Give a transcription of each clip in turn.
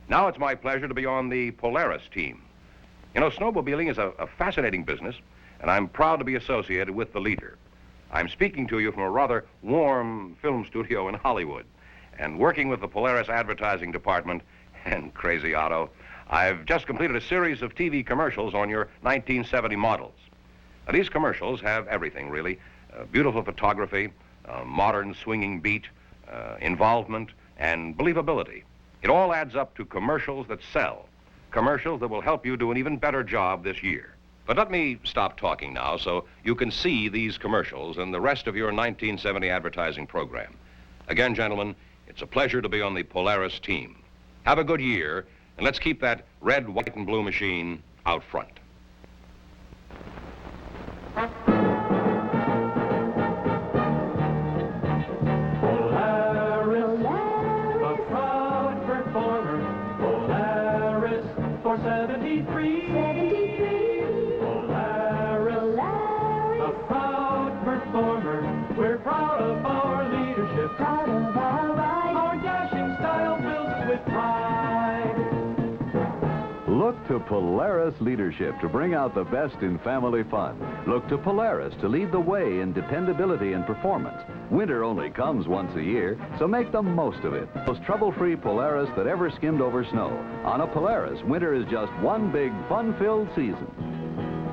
Now it's my pleasure to be on the Polaris team. You know, snowmobiling is a fascinating business, and I'm proud to be associated with the leader. I'm speaking to you from a rather warm film studio in Hollywood, and working with the Polaris advertising department, and Crazy Otto, I've just completed a series of TV commercials on your 1970 models. Now, these commercials have everything, really. Beautiful photography, modern swinging beat, involvement, and believability. It all adds up to commercials that sell, commercials that will help you do an even better job this year. But let me stop talking now so you can see these commercials and the rest of your 1970 advertising program. Again, gentlemen, it's a pleasure to be on the Polaris team. Have a good year, and let's keep that red, white, and blue machine out front. Polaris, a proud performer. Polaris for 73. Polaris, a proud performer. We're proud of our leadership. Proud of our ride. Our dashing style fills us with pride. Look to Polaris leadership to bring out the best in family fun. Look to Polaris to lead the way in dependability and performance. Winter only comes once a year, so make the most of it. Most trouble-free Polaris that ever skimmed over snow. On a Polaris, winter is just one big fun-filled season.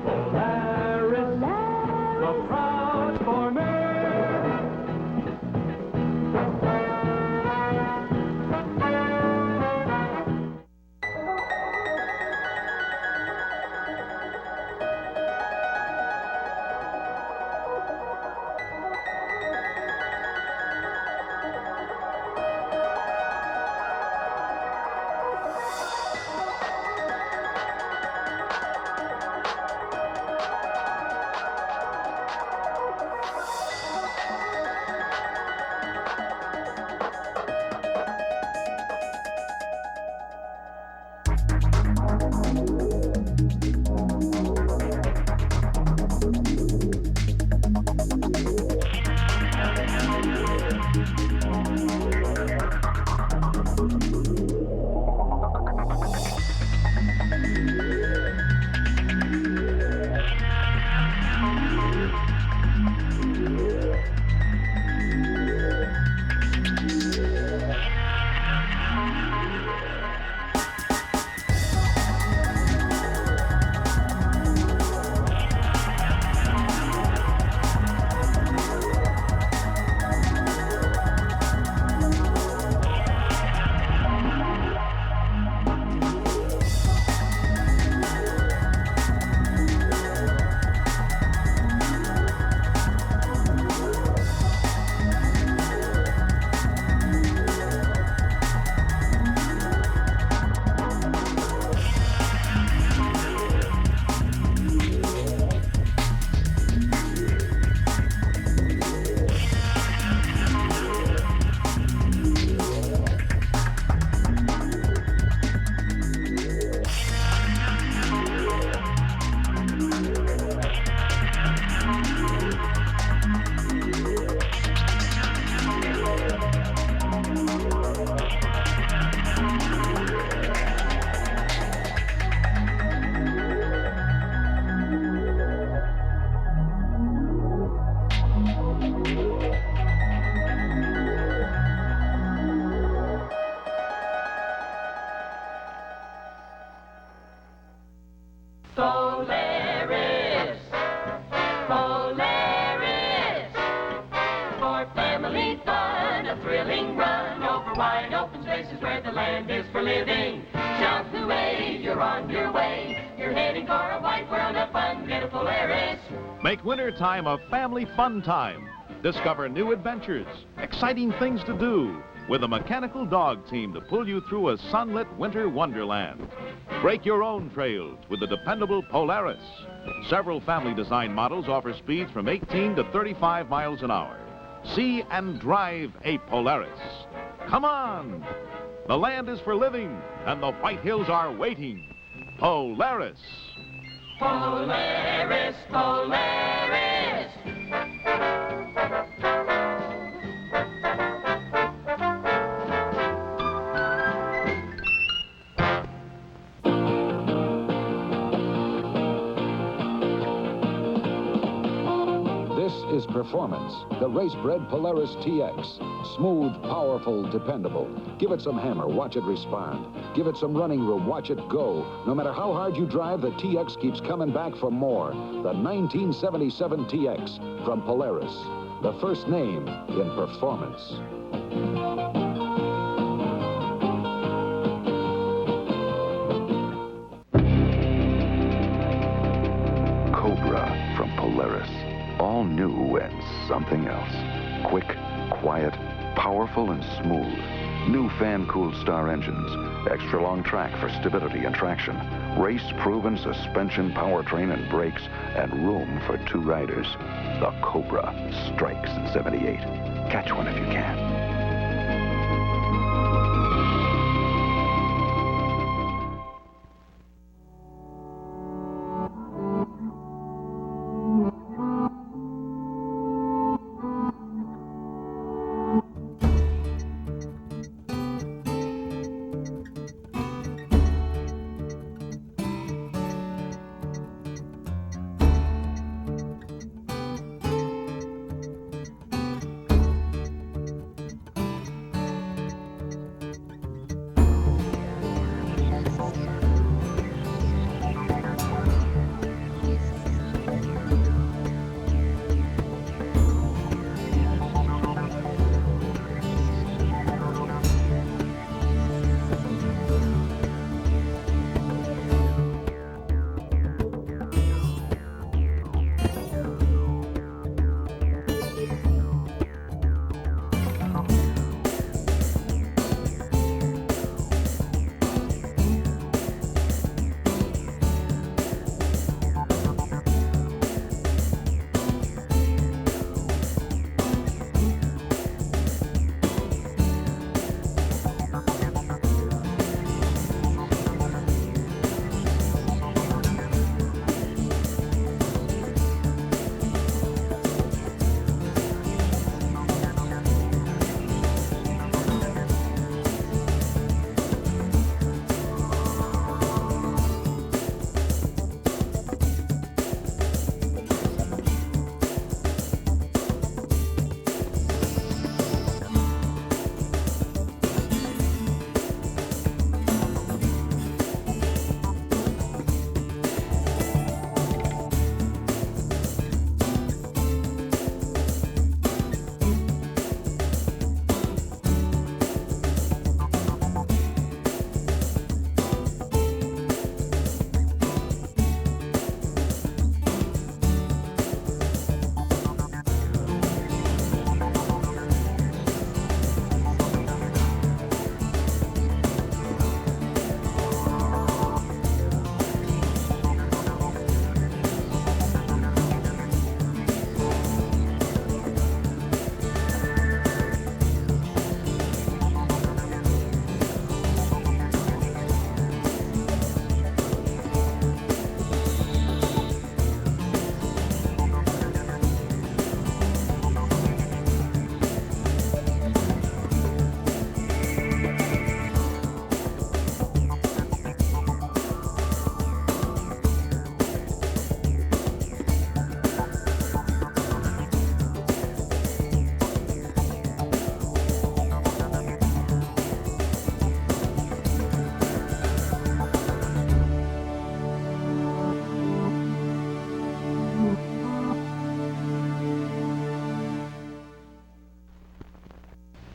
Polaris, the proud performer. Polaris, Polaris, for family fun, a thrilling run over wide open spaces where the land is for living. Shout hooray, you're on your way, you're heading for a wide world of fun. Get a Polaris. Make winter time a family fun time. Discover new adventures, exciting things to do, with a mechanical dog team to pull you through a sunlit winter wonderland. Break your own trails with the dependable Polaris. Several family design models offer speeds from 18 to 35 miles an hour. See and drive a Polaris. Come on! The land is for living, and the White Hills are waiting. Polaris. Polaris, Polaris. performance. The race-bred Polaris TX. Smooth, powerful, dependable. Give it some hammer, watch it respond. Give it some running room, watch it go. No matter how hard you drive, the TX keeps coming back for more. The 1977 TX from Polaris. The first name in performance. Cobra from Polaris. All new and something else. Quick, quiet, powerful and smooth. New fan-cooled Star engines. Extra long track for stability and traction. Race-proven suspension, powertrain and brakes, and room for 2 riders. The Cobra strikes in '78. Catch one if you can.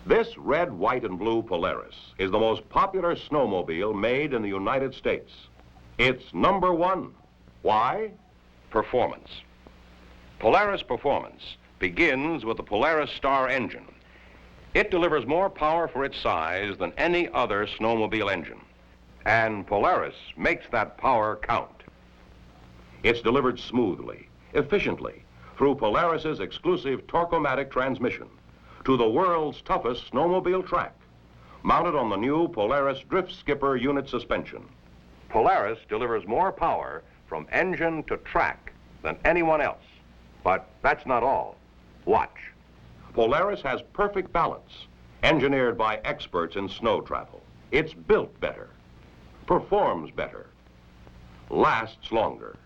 This red, white, and blue Polaris is the most popular snowmobile made in the United States. It's #1. Why? Performance. Polaris Performance begins with the Polaris Star engine. It delivers more power for its size than any other snowmobile engine. And Polaris makes that power count. It's delivered smoothly, efficiently, through Polaris's exclusive Torque-O-Matic transmission to the world's toughest snowmobile track, mounted on the new Polaris Drift Skipper unit suspension. Polaris delivers more power from engine to track than anyone else. But that's not all. Watch. Polaris has perfect balance, engineered by experts in snow travel. It's built better, performs better, lasts longer.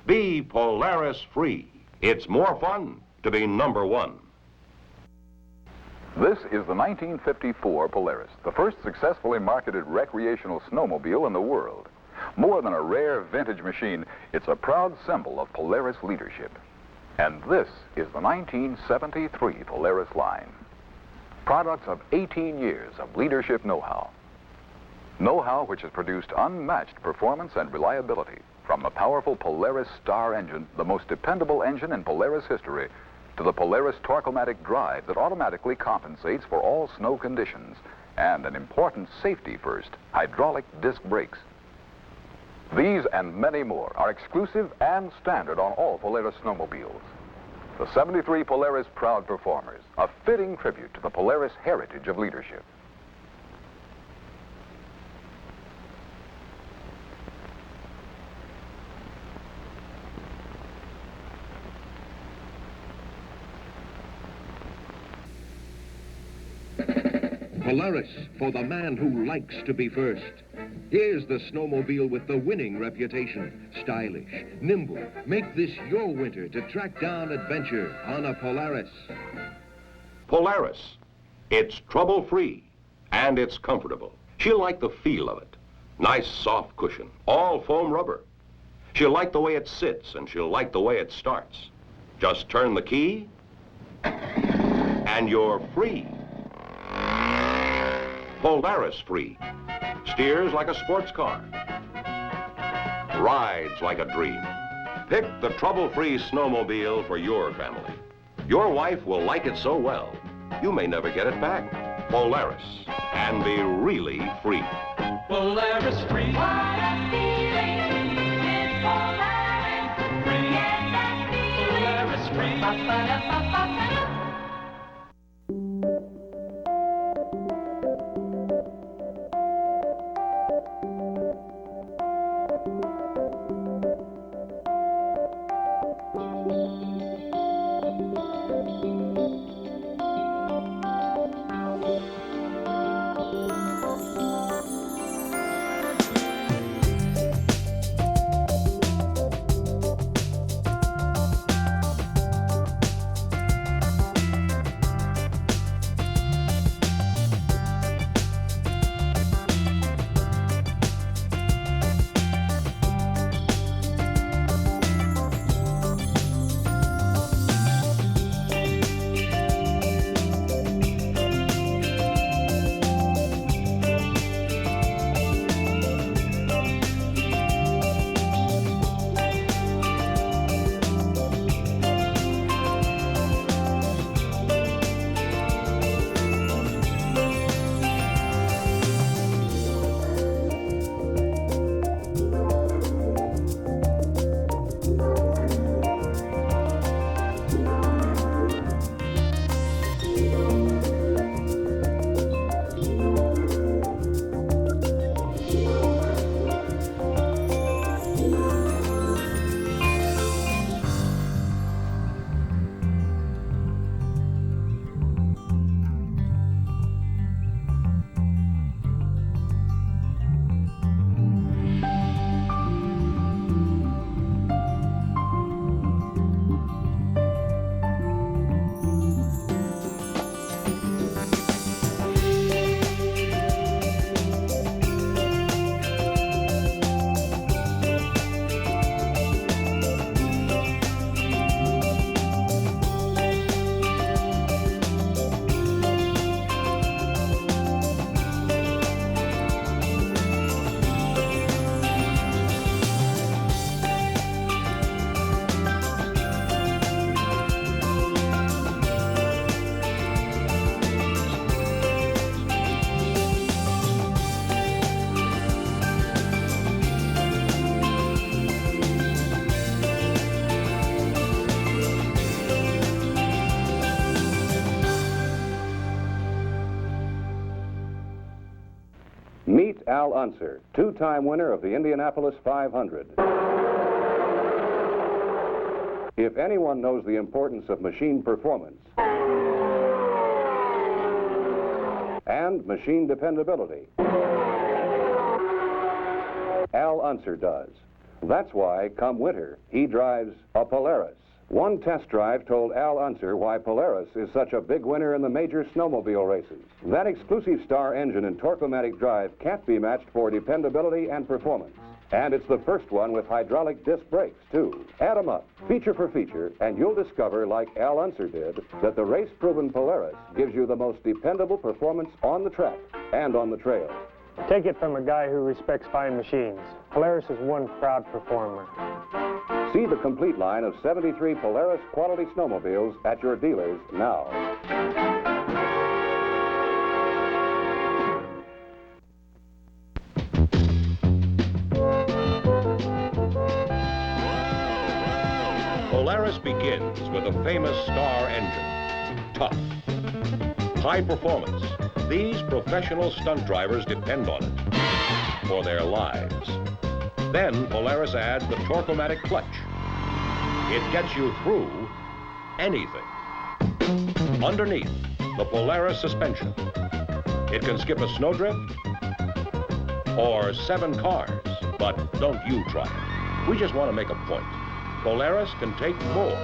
Be Polaris free. It's more fun. to be #1. This is the 1954 Polaris, the first successfully marketed recreational snowmobile in the world. More than a rare vintage machine, it's a proud symbol of Polaris leadership. And this is the 1973 Polaris line. Products of 18 years of leadership know-how. Know-how which has produced unmatched performance and reliability, from the powerful Polaris Star engine, the most dependable engine in Polaris history, to the Polaris Torque-O-Matic drive that automatically compensates for all snow conditions, and an important safety first, hydraulic disc brakes. These and many more are exclusive and standard on all Polaris snowmobiles. The 73 Polaris proud performers, a fitting tribute to the Polaris heritage of leadership. Polaris, for the man who likes to be first. Here's the snowmobile with the winning reputation. Stylish, nimble. Make this your winter to track down adventure on a Polaris. Polaris. It's trouble-free, and it's comfortable. She'll like the feel of it. Nice, soft cushion, all foam rubber. She'll like the way it sits, and she'll like the way it starts. Just turn the key, and you're free. Polaris free. Steers like a sports car. Rides like a dream. Pick the trouble-free snowmobile for your family. Your wife will like it so well, you may never get it back. Polaris, and be really free. Polaris free. What a feeling. It's Polaris free. Get that feeling. Polaris free. Ba-ba-da-ba-ba-ba. Meet Al Unser, two-time winner of the Indianapolis 500. If anyone knows the importance of machine performance and machine dependability, Al Unser does. That's why, come winter, he drives a Polaris. One test drive told Al Unser why Polaris is such a big winner in the major snowmobile races. That exclusive Star engine and Torque-O-Matic drive can't be matched for dependability and performance. And it's the first one with hydraulic disc brakes, too. Add them up, feature for feature, and you'll discover, like Al Unser did, that the race-proven Polaris gives you the most dependable performance on the track and on the trail. Take it from a guy who respects fine machines. Polaris is one proud performer. See the complete line of 73 Polaris quality snowmobiles at your dealers now. Polaris begins with a famous Star engine. Tough. High performance. These professional stunt drivers depend on it for their lives. Then Polaris adds the Torque-O-Matic clutch. It gets you through anything. Underneath, the Polaris suspension. It can skip a snowdrift or 7 cars, but don't you try it. We just want to make a point. Polaris can take more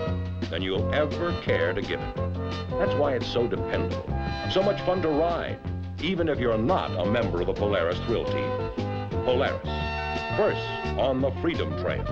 than you'll ever care to give it. That's why it's so dependable, so much fun to ride, even if you're not a member of the Polaris Thrill Team. Polaris, first on the Freedom Trail.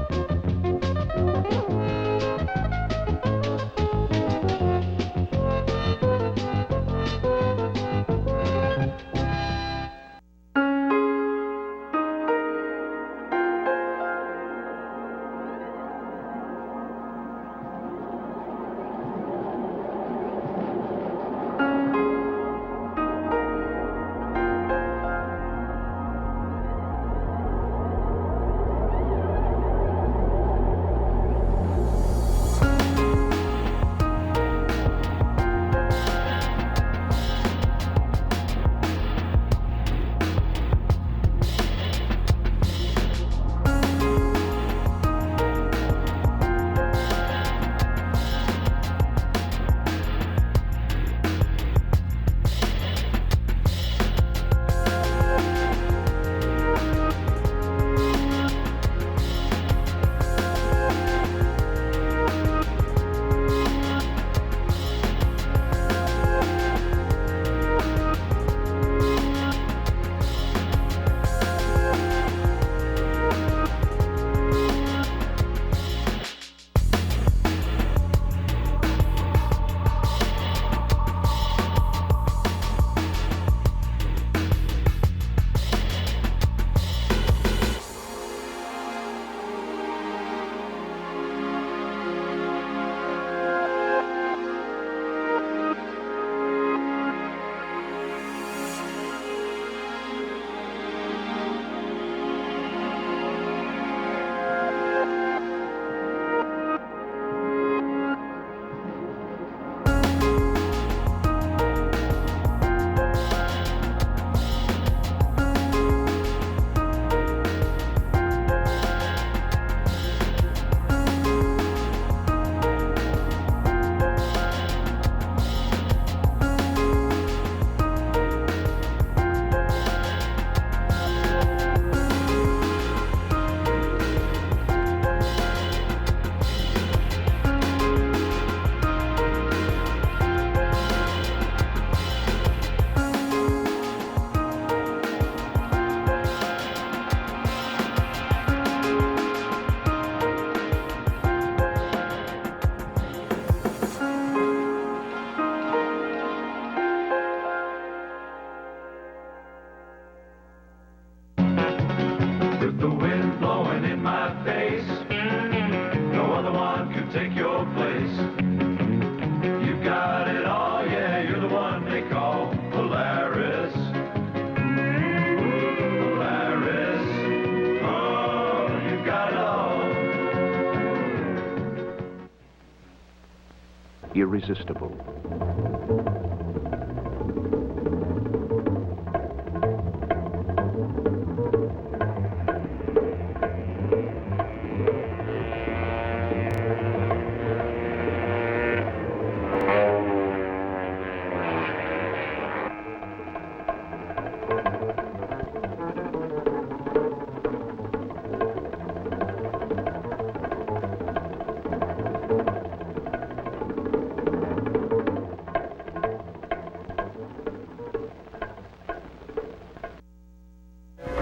Irresistible.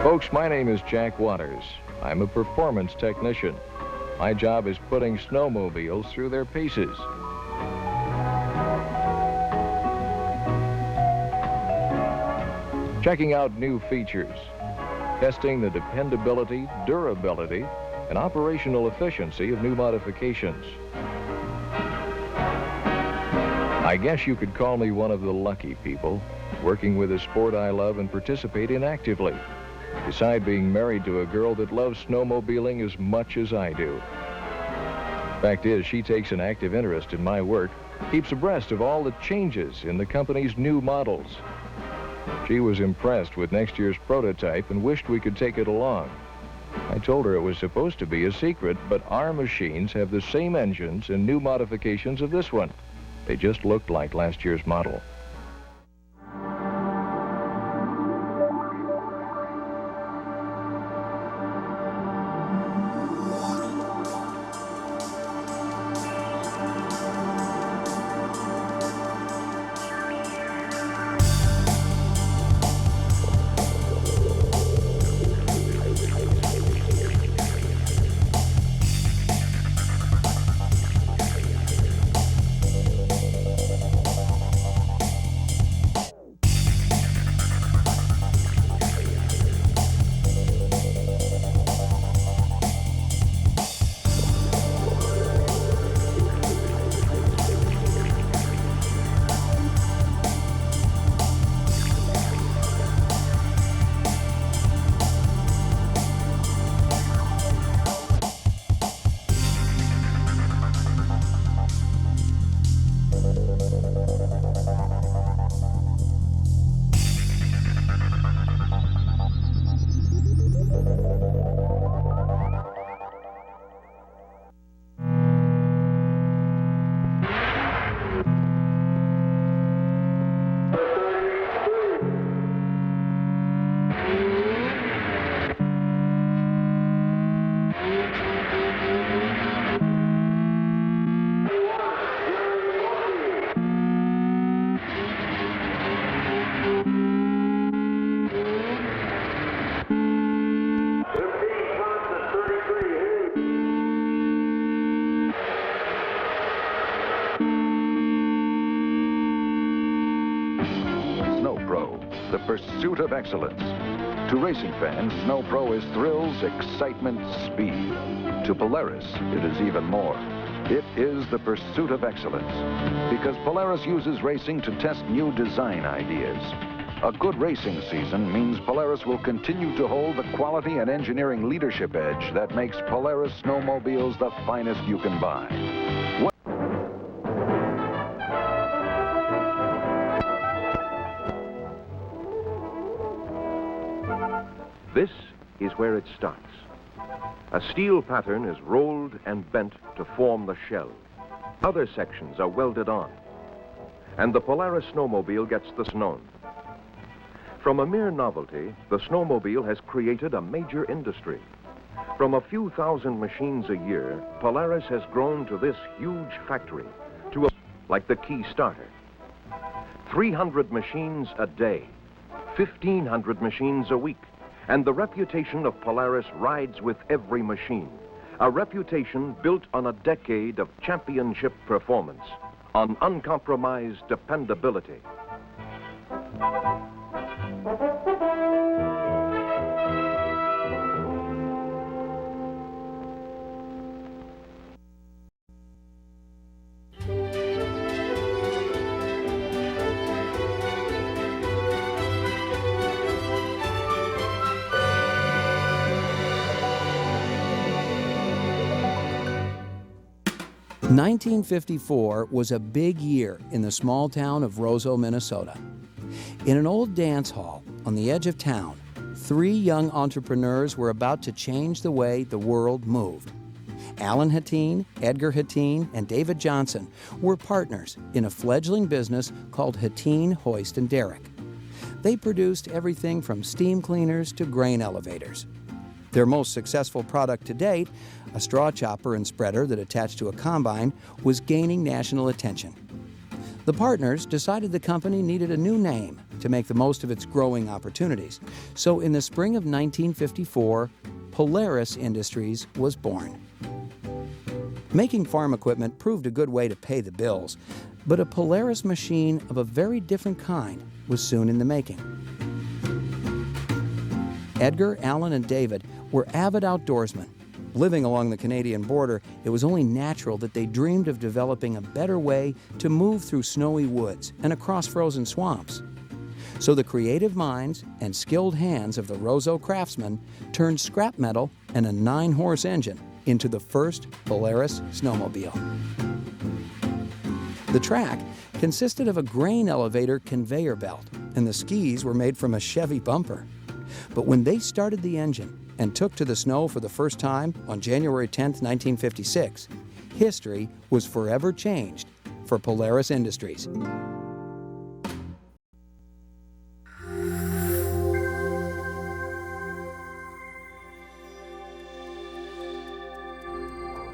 Folks, my name is Jack Waters. I'm a performance technician. My job is putting snowmobiles through their paces. Checking out new features, testing the dependability, durability, and operational efficiency of new modifications. I guess you could call me one of the lucky people, working with a sport I love and participate in actively. Beside being married to a girl that loves snowmobiling as much as I do. Fact is, she takes an active interest in my work, keeps abreast of all the changes in the company's new models. She was impressed with next year's prototype and wished we could take it along. I told her it was supposed to be a secret, but our machines have the same engines and new modifications of this one. They just looked like last year's model. The pursuit of excellence. To racing fans, Snow Pro is thrills, excitement, speed. To Polaris, it is even more. It is the pursuit of excellence. Because Polaris uses racing to test new design ideas. A good racing season means Polaris will continue to hold the quality and engineering leadership edge that makes Polaris snowmobiles the finest you can buy. This is where it starts. A steel pattern is rolled and bent to form the shell. Other sections are welded on. And the Polaris snowmobile gets the known. From a mere novelty, the snowmobile has created a major industry. From a few thousand machines a year, Polaris has grown to this huge factory, like the key starter. 300 machines a day, 1,500 machines a week. And the reputation of Polaris rides with every machine. A reputation built on a decade of championship performance, on uncompromised dependability. (1954) was a big year in the small town of Roseau, Minnesota. In an old dance hall on the edge of town, 3 young entrepreneurs were about to change the way the world moved. Alan Hatteen, Edgar Hatteen, and David Johnson were partners in a fledgling business called Hatteen, Hoist and Derrick. They produced everything from steam cleaners to grain elevators. Their most successful product to date, a straw chopper and spreader that attached to a combine, was gaining national attention. The partners decided the company needed a new name to make the most of its growing opportunities. So in the spring of 1954, Polaris Industries was born. Making farm equipment proved a good way to pay the bills, but a Polaris machine of a very different kind was soon in the making. Edgar, Alan, and David were avid outdoorsmen. Living along the Canadian border, it was only natural that they dreamed of developing a better way to move through snowy woods and across frozen swamps. So the creative minds and skilled hands of the Roseau craftsmen turned scrap metal and a 9-horse engine into the first Polaris snowmobile. The track consisted of a grain elevator conveyor belt, and the skis were made from a Chevy bumper. But when they started the engine and took to the snow for the first time on January 10, 1956, history was forever changed for Polaris Industries.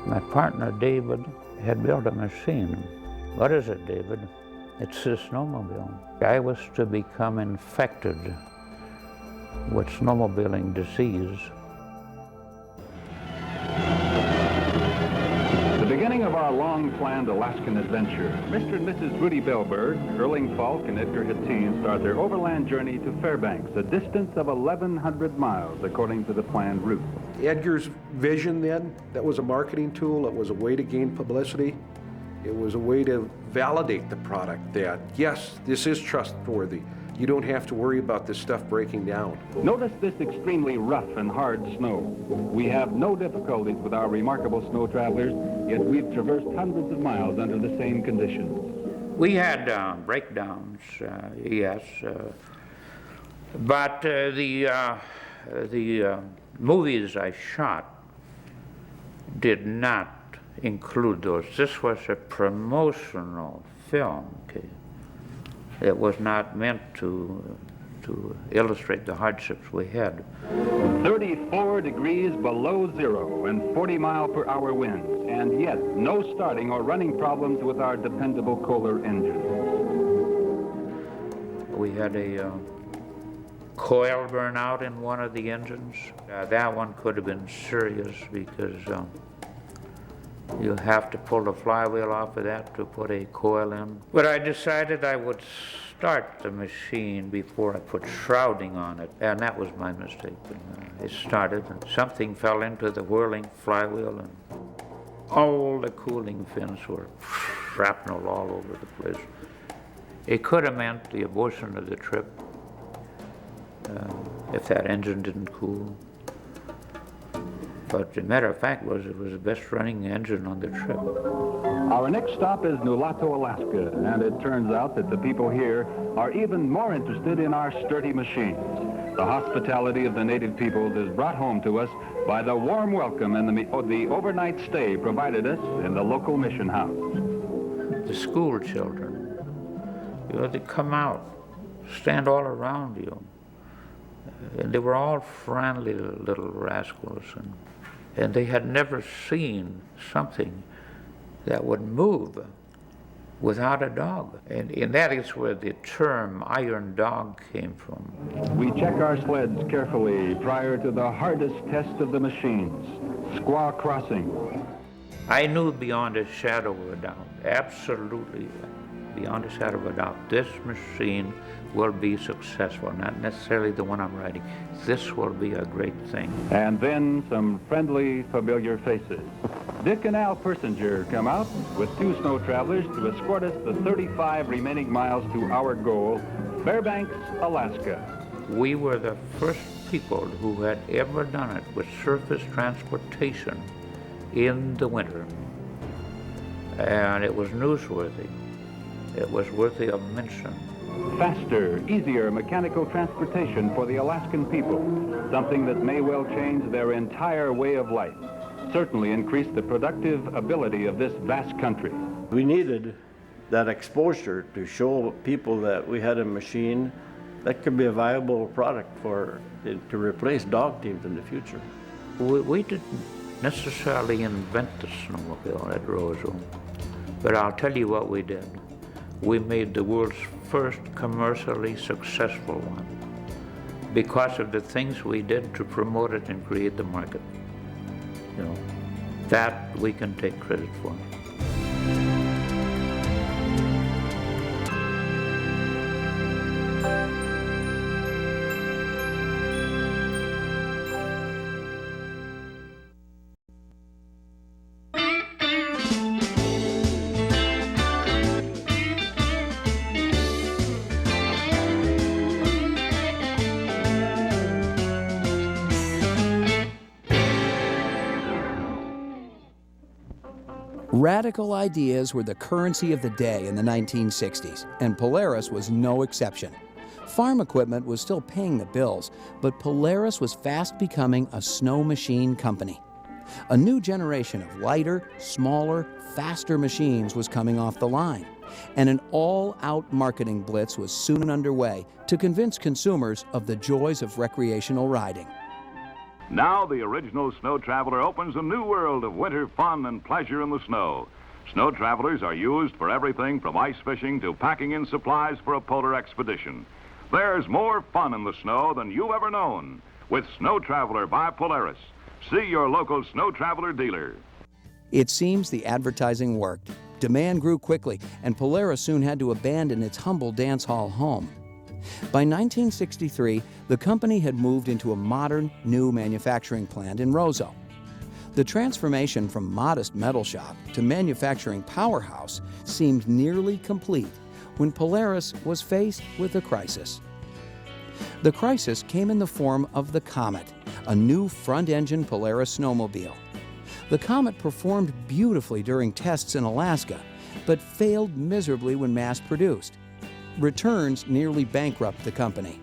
My partner, David, had built a machine. What is it, David? It's a snowmobile. I was to become infected with snowmobiling disease. The beginning of our long-planned Alaskan adventure. Mr. and Mrs. Rudy Bellberg, Erling Falk, and Edgar Hateen start their overland journey to Fairbanks, a distance of 1,100 miles, according to the planned route. Edgar's vision then, that was a marketing tool, it was a way to gain publicity, it was a way to validate the product that, yes, this is trustworthy. You don't have to worry about this stuff breaking down. Notice this extremely rough and hard snow. We have no difficulties with our remarkable snow travelers, yet we've traversed hundreds of miles under the same conditions. We had breakdowns, yes, but the movies I shot did not include those. This was a promotional film, okay? It was not meant to illustrate the hardships we had. 34 degrees below zero and 40-mile-per-hour winds, and yet no starting or running problems with our dependable Kohler engine. We had a coil burnout in one of the engines. That one could have been serious because you have to pull the flywheel off of that to put a coil in. But I decided I would start the machine before I put shrouding on it, and that was my mistake. It started, and something fell into the whirling flywheel, and all the cooling fins were shrapnel all over the place. It could have meant the abortion of the trip if that engine didn't cool. But the matter of fact was it was the best running engine on the trip. Our next stop is Nulato, Alaska, and it turns out that the people here are even more interested in our sturdy machines. The hospitality of the native peoples is brought home to us by the warm welcome and the overnight stay provided us in the local mission house. The school children, they come out, stand all around you. And they were all friendly little rascals, and they had never seen something that would move without a dog. And that is where the term iron dog came from. We check our sleds carefully prior to the hardest test of the machines, Squaw Crossing. I knew beyond a shadow of a doubt, absolutely beyond a shadow of a doubt, this machine will be successful, not necessarily the one I'm riding. This will be a great thing. And then some friendly, familiar faces. Dick and Al Persinger come out with two snow travelers to escort us the 35 remaining miles to our goal, Fairbanks, Alaska. We were the first people who had ever done it with surface transportation in the winter. And it was newsworthy. It was worthy of mention. Faster, easier mechanical transportation for the Alaskan people, something that may well change their entire way of life, certainly increase the productive ability of this vast country. We needed that exposure to show people that we had a machine that could be a viable product to replace dog teams in the future. We didn't necessarily invent the snowmobile at Roseau, but I'll tell you what we did. we made the world's first commercially successful one because of the things we did to promote it and create the market. You know, that we can take credit for. Radical ideas were the currency of the day in the 1960s, and Polaris was no exception. Farm equipment was still paying the bills, but Polaris was fast becoming a snow machine company. A new generation of lighter, smaller, faster machines was coming off the line, and an all-out marketing blitz was soon underway to convince consumers of the joys of recreational riding. Now the original Snow Traveler opens a new world of winter fun and pleasure in the snow. Snow Travelers are used for everything from ice fishing to packing in supplies for a polar expedition. There's more fun in the snow than you've ever known with Snow Traveler by Polaris. See your local Snow Traveler dealer. It seems the advertising worked. Demand grew quickly, and Polaris soon had to abandon its humble dance hall home. By 1963, the company had moved into a modern, new manufacturing plant in Roseau. The transformation from modest metal shop to manufacturing powerhouse seemed nearly complete when Polaris was faced with a crisis. The crisis came in the form of the Comet, a new front-engine Polaris snowmobile. The Comet performed beautifully during tests in Alaska, but failed miserably when mass-produced. Returns nearly bankrupt the company.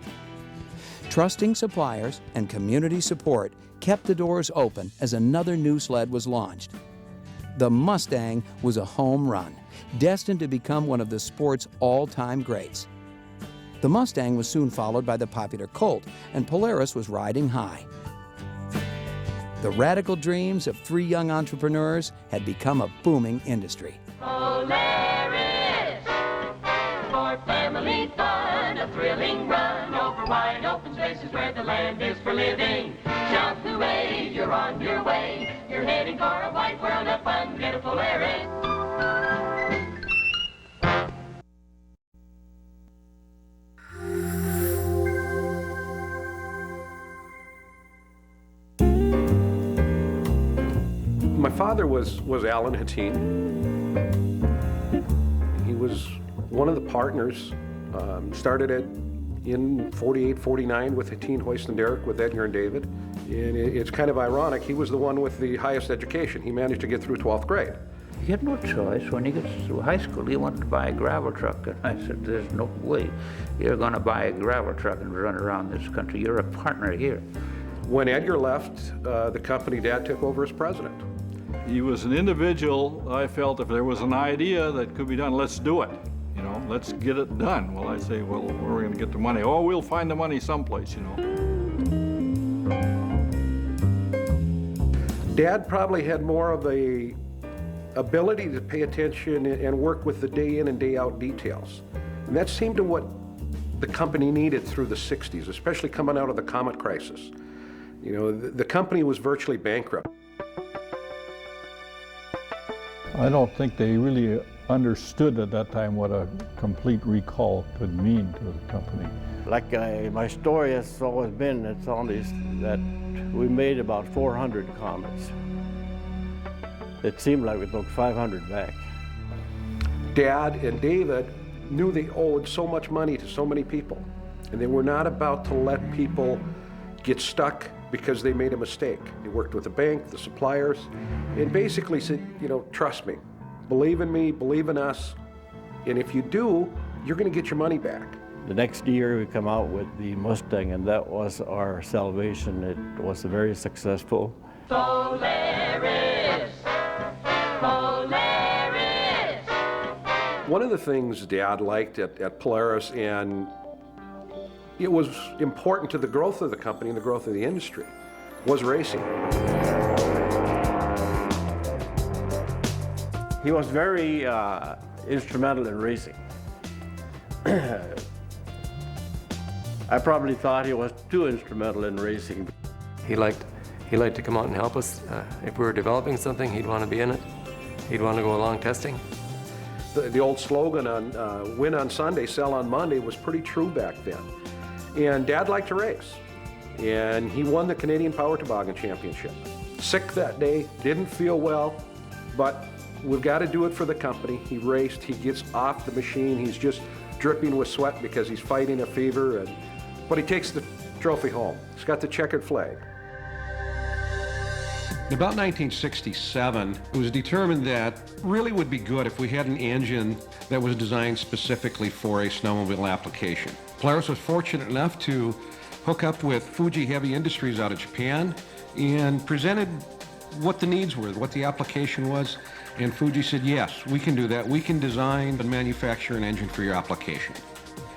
Trusting suppliers and community support kept the doors open as another new sled was launched. The Mustang was a home run, destined to become one of the sport's all-time greats. The Mustang was soon followed by the popular Colt, and Polaris was riding high. The radical dreams of three young entrepreneurs had become a booming industry. Polaris, for family fun, a thrilling run over wide open spaces where the land is for living. Shout hooray, you're on your way. You're heading for a wide world of fun. Get a Polaris. My father was Alan Hattin. He was one of the partners, started it in 48, 49 with Hattin, Hoist and Derrick with Edgar and David. And it's kind of ironic, he was the one with the highest education. He managed to get through 12th grade. He had no choice. When he gets through high school, he wanted to buy a gravel truck. And I said, there's no way you're going to buy a gravel truck and run around this country. You're a partner here. When Edgar left the company, Dad took over as president. He was an individual. I felt if there was an idea that could be done, let's do it. You know, let's get it done. Well, I say, well, where are we going to get the money? Oh, we'll find the money someplace, you know. Dad probably had more of a ability to pay attention and work with the day in and day out details. And that seemed to what the company needed through the 60s, especially coming out of the Comet crisis. You know, the company was virtually bankrupt. I don't think they really understood at that time what a complete recall could mean to the company. Like my story has always been, it's always that we made about 400 Comets. It seemed like we took 500 back. Dad and David knew they owed so much money to so many people, and they were not about to let people get stuck because they made a mistake. They worked with the bank, the suppliers, and basically said, you know, trust me, believe in me, believe in us, and if you do, you're going to get your money back. The next year we come out with the Mustang, and that was our salvation. It was very successful. Polaris, Polaris. One of the things Dad liked at Polaris, and it was important to the growth of the company and the growth of the industry, was racing. He was very instrumental in racing. I probably thought he was too instrumental in racing. He liked to come out and help us. If we were developing something, he'd want to be in it. He'd want to go along testing. The old slogan on win on Sunday, sell on Monday was pretty true back then. And Dad liked to race. And he won the Canadian Power Toboggan Championship. Sick that day, didn't feel well, but we've got to do it for the company. He raced, he gets off the machine, he's just dripping with sweat because he's fighting a fever, but he takes the trophy home. He's got the checkered flag. In about 1967, it was determined that really would be good if we had an engine that was designed specifically for a snowmobile application. Polaris was fortunate enough to hook up with Fuji Heavy Industries out of Japan and presented what the needs were, what the application was, and Fuji said, yes, we can do that. We can design and manufacture an engine for your application.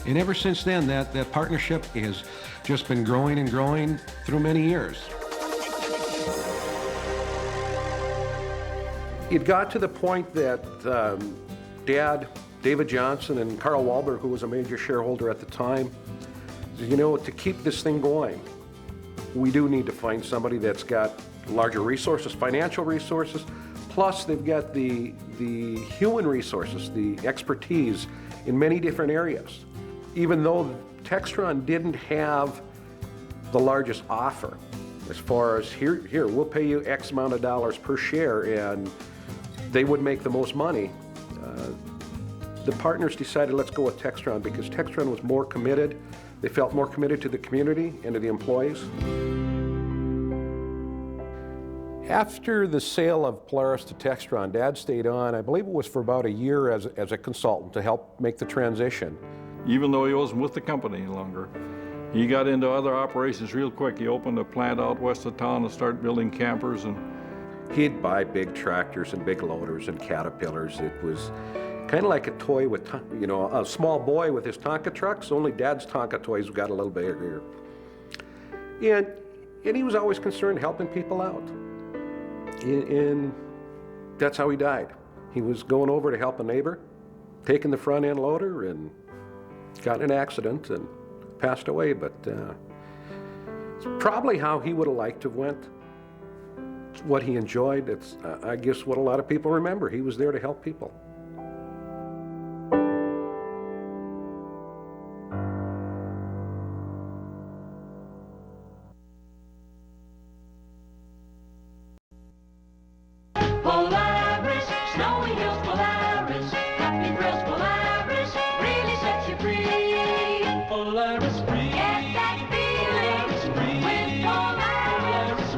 And ever since then, that partnership has just been growing and growing through many years. It got to the point that Dad, David Johnson, and Carl Wahlberg, who was a major shareholder at the time, said, you know, to keep this thing going, we do need to find somebody that's got larger resources, financial resources, plus they've got the human resources, the expertise in many different areas. Even though Textron didn't have the largest offer, as far as here, we'll pay you X amount of dollars per share, and they would make the most money. The partners decided, let's go with Textron, because Textron was more committed. They felt more committed to the community and to the employees. After the sale of Polaris to Textron, Dad stayed on, I believe it was for about a year as a consultant to help make the transition. Even though he wasn't with the company any longer, he got into other operations real quick. He opened a plant out west of town and started building campers. And he'd buy big tractors and big loaders and Caterpillars. It was kind of like a toy with, you know, a small boy with his Tonka trucks, only Dad's Tonka toys got a little bigger. And he was always concerned helping people out. And that's how he died. He was going over to help a neighbor, taking the front end loader, and got in an accident and passed away. But it's probably how he would have liked to have went. It's what he enjoyed. It's, I guess, what a lot of people remember. He was there to help people. Polaris, snowy hills, Polaris, happy thrills, Polaris, really sets you free. Polaris free. Get that feeling with Polaris.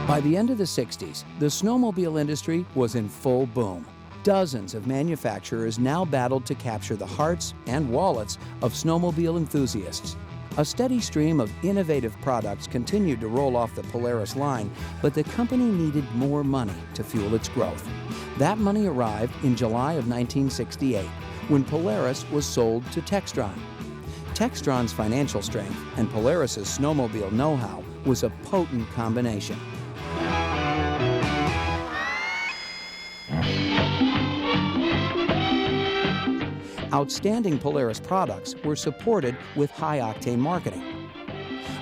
By the end of the 60s, the snowmobile industry was in full boom. Dozens of manufacturers now battled to capture the hearts and wallets of snowmobile enthusiasts. A steady stream of innovative products continued to roll off the Polaris line, but the company needed more money to fuel its growth. That money arrived in July of 1968, when Polaris was sold to Textron. Textron's financial strength and Polaris's snowmobile know-how was a potent combination. Outstanding Polaris products were supported with high-octane marketing.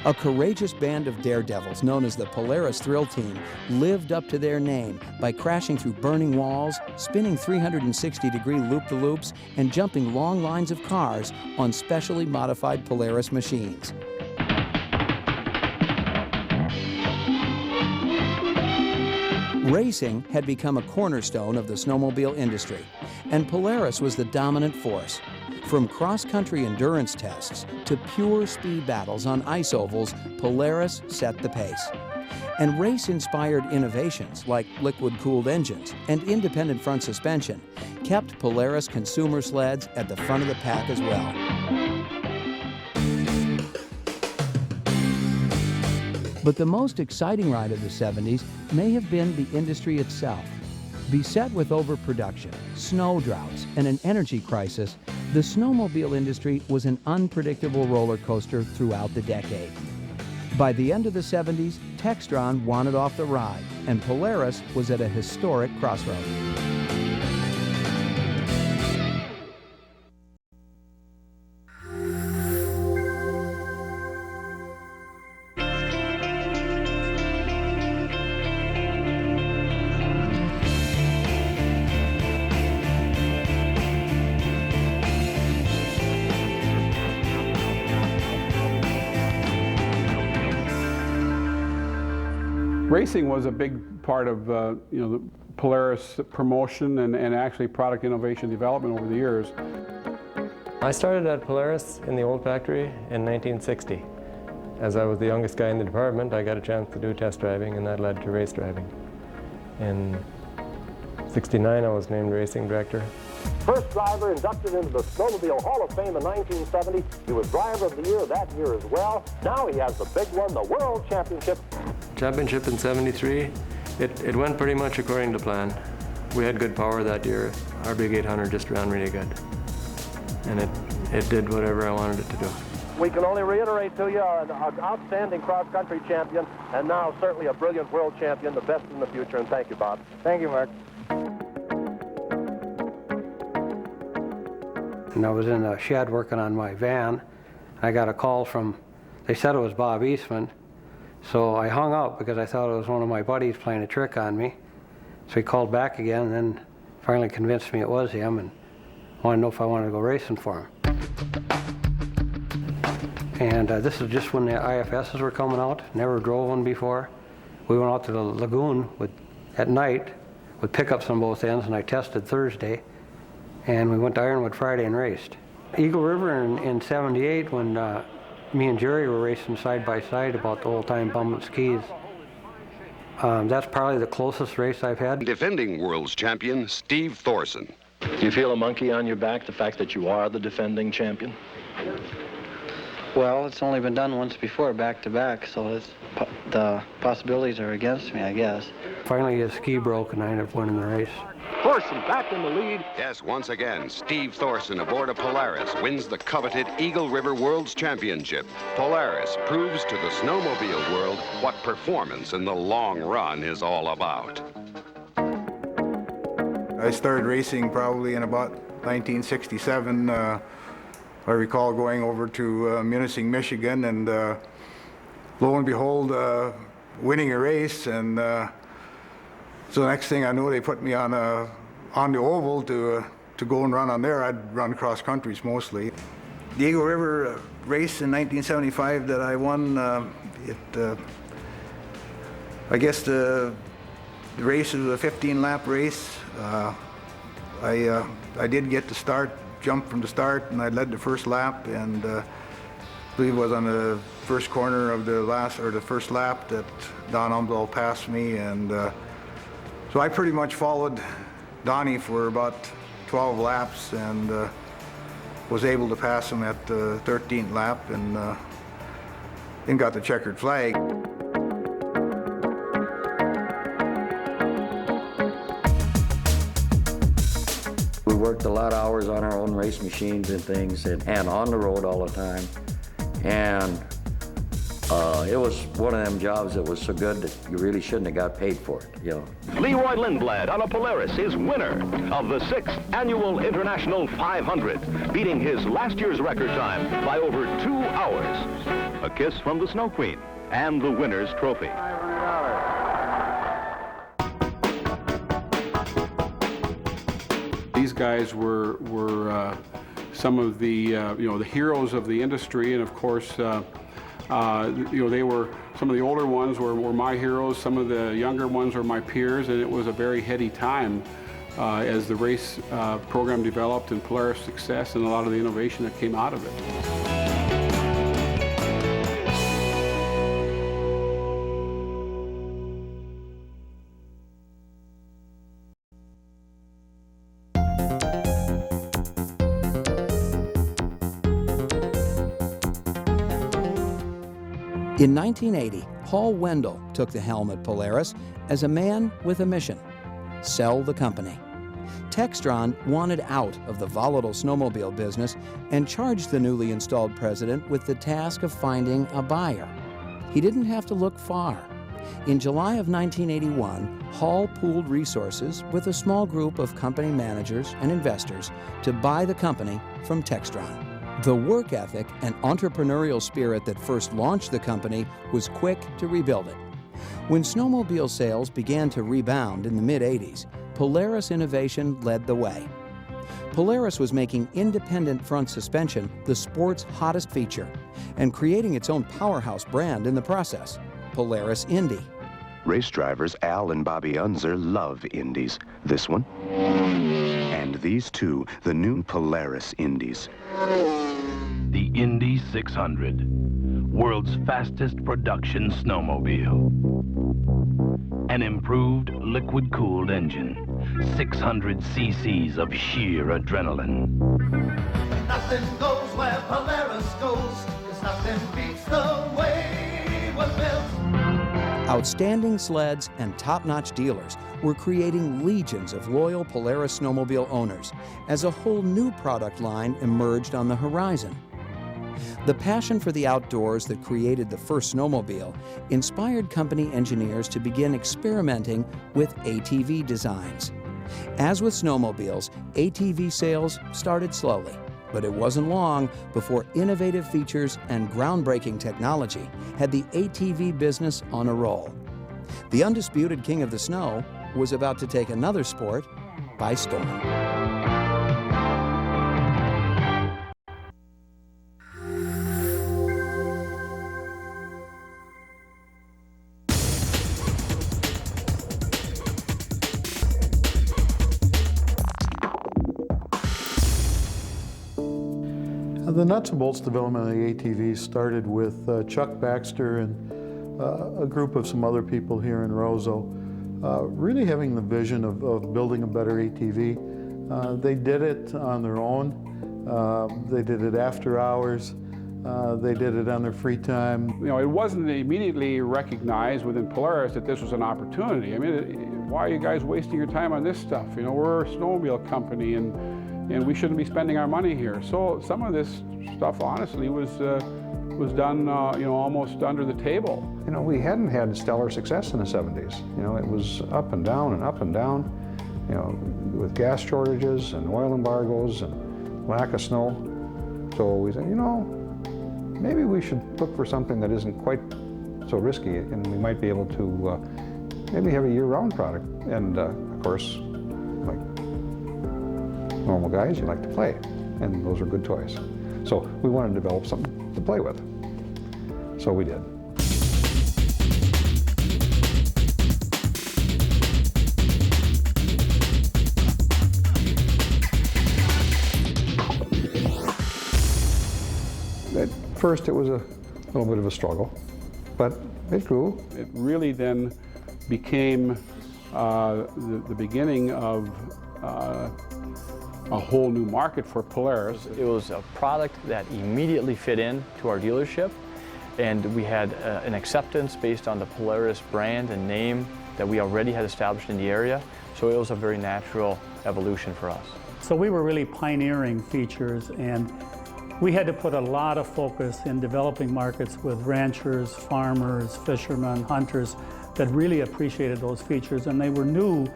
A courageous band of daredevils known as the Polaris Thrill Team lived up to their name by crashing through burning walls, spinning 360-degree loop-de-loops, and jumping long lines of cars on specially modified Polaris machines. Racing had become a cornerstone of the snowmobile industry, and Polaris was the dominant force. From cross-country endurance tests to pure speed battles on ice ovals, Polaris set the pace. And race-inspired innovations like liquid-cooled engines and independent front suspension kept Polaris consumer sleds at the front of the pack as well. But the most exciting ride of the 70s may have been the industry itself. Beset with overproduction, snow droughts, and an energy crisis, the snowmobile industry was an unpredictable roller coaster throughout the decade. By the end of the 70s, Textron wanted off the ride, and Polaris was at a historic crossroad. Racing was a big part of the Polaris promotion and actually product innovation development over the years. I started at Polaris in the old factory in 1960. As I was the youngest guy in the department, I got a chance to do test driving, and that led to race driving. In '69, I was named racing director. First driver inducted into the Snowmobile Hall of Fame in 1970. He was driver of the year that year as well. Now he has the big one, the World Championship. Championship in '73, it went pretty much according to plan. We had good power that year. Our big 800 just ran really good. And it did whatever I wanted it to do. We can only reiterate to you an outstanding cross-country champion, and now certainly a brilliant world champion, the best in the future, and thank you, Bob. Thank you, Mark. And I was in the shed working on my van. I got a call from, they said it was Bob Eastman, so I hung up because I thought it was one of my buddies playing a trick on me. So he called back again and then finally convinced me it was him and wanted to know if I wanted to go racing for him. And this is just when the IFSs were coming out. Never drove one before. We went out to the lagoon at night with pickups on both ends, and I tested Thursday. And we went to Ironwood Friday and raced. Eagle River in '78 when me and Jerry were racing side by side about the old time bum and skis. That's probably the closest race I've had. Defending world's champion, Steve Thorson. Do you feel a monkey on your back, the fact that you are the defending champion? Well, it's only been done once before, back to back, so the possibilities are against me, I guess. Finally, his ski broke and I ended up winning the race. Thorson back in the lead. Yes, once again, Steve Thorson aboard a Polaris wins the coveted Eagle River World's Championship. Polaris proves to the snowmobile world what performance in the long run is all about. I started racing probably in about 1967. I recall going over to Munising, Michigan, and lo and behold, winning a race. And so the next thing I knew, they put me on the oval to go and run on there. I'd run cross countries mostly. The Eagle River race in 1975 that I won, I guess the race was a 15-lap race. I did get to start. Jumped from the start, and I led the first lap, and I believe it was on the first corner of the first lap that Don Umdahl passed me, and so I pretty much followed Donnie for about 12 laps and was able to pass him at the 13th lap and then got the checkered flag. We worked a lot of hours on our own race machines and things and on the road all the time. And it was one of them jobs that was so good that you really shouldn't have got paid for it, you know. Leroy Lindblad on a Polaris is winner of the 6th Annual International 500, beating his last year's record time by over 2 hours. A kiss from the Snow Queen and the winner's trophy. These guys were some of the the heroes of the industry, and of course they were some of the older ones were my heroes. Some of the younger ones were my peers, and it was a very heady time as the race program developed and Polaris' success and a lot of the innovation that came out of it. In 1980, Paul Wendell took the helm at Polaris as a man with a mission: sell the company. Textron wanted out of the volatile snowmobile business and charged the newly installed president with the task of finding a buyer. He didn't have to look far. In July of 1981, Hall pooled resources with a small group of company managers and investors to buy the company from Textron. The work ethic and entrepreneurial spirit that first launched the company was quick to rebuild it. When snowmobile sales began to rebound in the mid-'80s, Polaris innovation led the way. Polaris was making independent front suspension the sport's hottest feature and creating its own powerhouse brand in the process, Polaris Indy. Race drivers Al and Bobby Unser love Indies. This one, and these two, the new Polaris Indies. The Indy 600, world's fastest production snowmobile. An improved liquid-cooled engine, 600 cc's of sheer adrenaline. Nothing goes where Polaris goes, 'cause nothing beats the way it was built. Outstanding sleds and top-notch dealers were creating legions of loyal Polaris snowmobile owners as a whole new product line emerged on the horizon. The passion for the outdoors that created the first snowmobile inspired company engineers to begin experimenting with ATV designs. As with snowmobiles, ATV sales started slowly, but it wasn't long before innovative features and groundbreaking technology had the ATV business on a roll. The undisputed king of the snow was about to take another sport by storm. The nuts and bolts development of the ATVs started with Chuck Baxter and a group of some other people here in Roseau, really having the vision of building a better ATV. They did it on their own. They did it after hours. They did it on their free time. You know, it wasn't immediately recognized within Polaris that this was an opportunity. I mean, why are you guys wasting your time on this stuff? You know, we're a snowmobile company and we shouldn't be spending our money here. So some of this stuff, honestly, was done, you know, almost under the table. You know, we hadn't had stellar success in the 70s. You know, it was up and down and up and down, you know, with gas shortages and oil embargoes and lack of snow. So we said, you know, maybe we should look for something that isn't quite so risky, and we might be able to maybe have a year-round product. And of course, like normal guys, you like to play, and those are good toys. So we wanted to develop something to play with. So we did. At first it was a little bit of a struggle, but it grew. It really then became the beginning of a whole new market for Polaris. It was a product that immediately fit in to our dealership, and we had an acceptance based on the Polaris brand and name that we already had established in the area, so it was a very natural evolution for us. So we were really pioneering features, and we had to put a lot of focus in developing markets with ranchers, farmers, fishermen, hunters that really appreciated those features, and they were new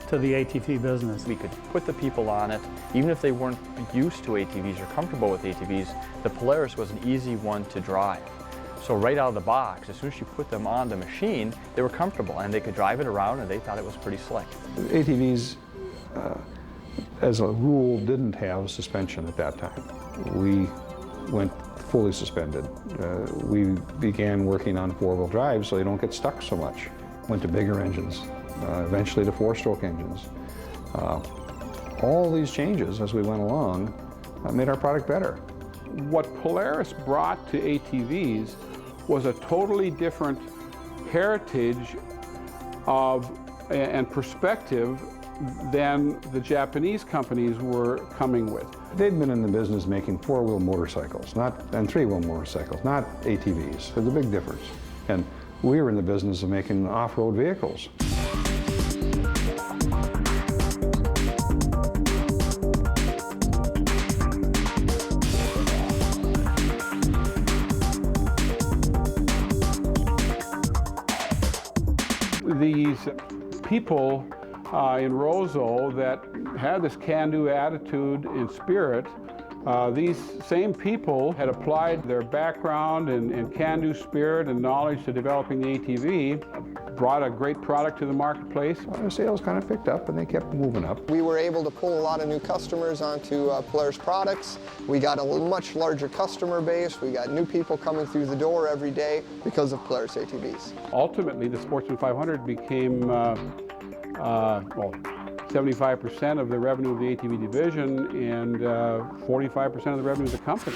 to the ATV business. We could put the people on it, even if they weren't used to ATVs or comfortable with ATVs, the Polaris was an easy one to drive. So right out of the box, as soon as you put them on the machine, they were comfortable and they could drive it around and they thought it was pretty slick. ATVs, as a rule, didn't have suspension at that time. We went fully suspended. We began working on four-wheel drive so they don't get stuck so much. Went to bigger engines. Eventually to four-stroke engines. All these changes as we went along made our product better. What Polaris brought to ATVs was a totally different heritage and perspective than the Japanese companies were coming with. They'd been in the business making four-wheel motorcycles and three-wheel motorcycles, not ATVs. There's a big difference. And we were in the business of making off-road vehicles. These people in Roseau that had this can-do attitude and spirit These same people had applied their background and can-do spirit and knowledge to developing the ATV, brought a great product to the marketplace. Our sales kind of picked up and they kept moving up. We were able to pull a lot of new customers onto Polaris products. We got a much larger customer base. We got new people coming through the door every day because of Polaris ATVs. Ultimately, the Sportsman 500 became, well, 75% of the revenue of the ATV division and 45% of the revenue of the company.